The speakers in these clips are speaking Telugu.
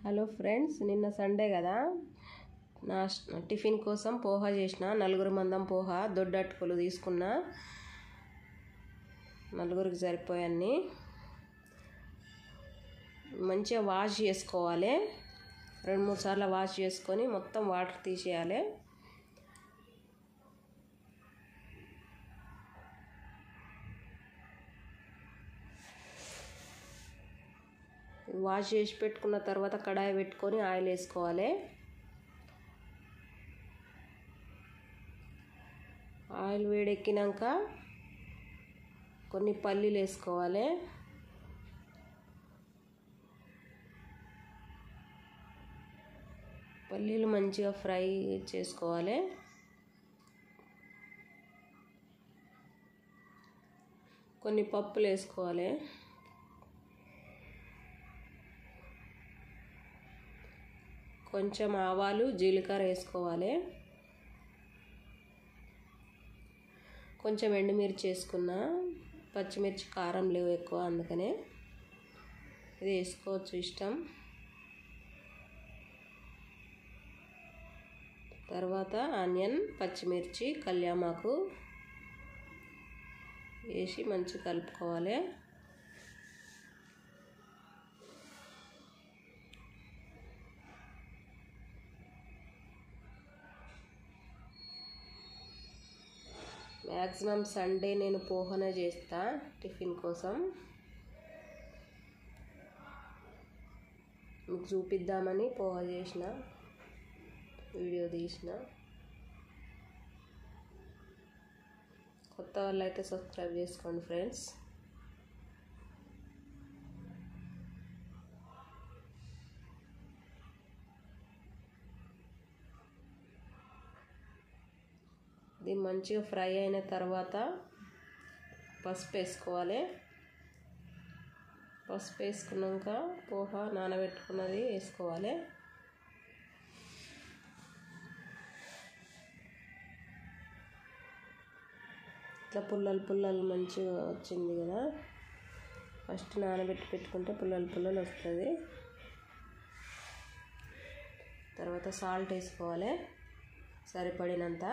హలో ఫ్రెండ్స్, నిన్న సండే కదా, నా టిఫిన్ కోసం పోహా చేసిన. నలుగురు మందం పోహా దొడ్డు అటుకులు తీసుకున్నా. నలుగురికి సరిపోయాన్ని. మంచిగా వాష్ చేసుకోవాలి. 2-3 సార్లు వాష్ చేసుకొని మొత్తం వాటర్ తీసేయాలి. వాష్ చేసి పెట్టుకున్న తర్వాత కడాయి పెట్టుకొని ఆయిల్ వేసుకోవాలి. ఆయిల్ వేడెక్కినాక కొన్ని పల్లీలు వేసుకోవాలి. పల్లీలు మంచిగా ఫ్రై చేసుకోవాలి. కొన్ని పప్పులు వేసుకోవాలి. కొంచెం ఆవాలు, జీలకర్ర వేసుకోవాలి. కొంచెం ఎండుమిర్చి వేసుకున్నా. పచ్చిమిర్చి కారం లేవు ఎక్కువ, అందుకనే ఇది వేసుకోవచ్చు ఇష్టం. తర్వాత ఆనియన్, పచ్చిమిర్చి, కళ్యామాకు వేసి మంచిగా కలుపుకోవాలి. మ్యాక్సిమం సండే నేను పోహనే చేస్తా టిఫిన్ కోసం. మీకు చూపిద్దామని పోహా చేసిన, వీడియో తీసిన. కొత్త వాళ్ళు అయితే సబ్స్క్రైబ్ చేసుకోండి ఫ్రెండ్స్. ఇది మంచిగా ఫ్రై అయిన తర్వాత పసుపు వేసుకోవాలి. పసుపు వేసుకున్నాక పోహా నానబెట్టుకున్నది వేసుకోవాలి. ఇట్లా పుల్లలు మంచిగా వచ్చింది కదా. ఫస్ట్ నానబెట్టి పెట్టుకుంటే పుల్లలు వస్తుంది. తర్వాత సాల్ట్ వేసుకోవాలి సరిపడినంత.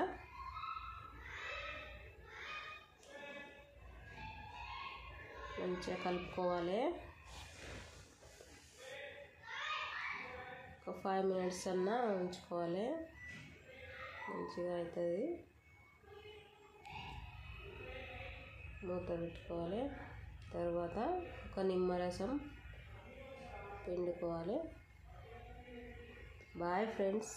మంచిగా కలుపుకోవాలి. ఒక 5 minutes అన్నా ఉంచుకోవాలి, మంచిగా అవుతుంది. మూత పెట్టుకోవాలి. తర్వాత ఒక నిమ్మరసం పిండుకోవాలి. Bye friends.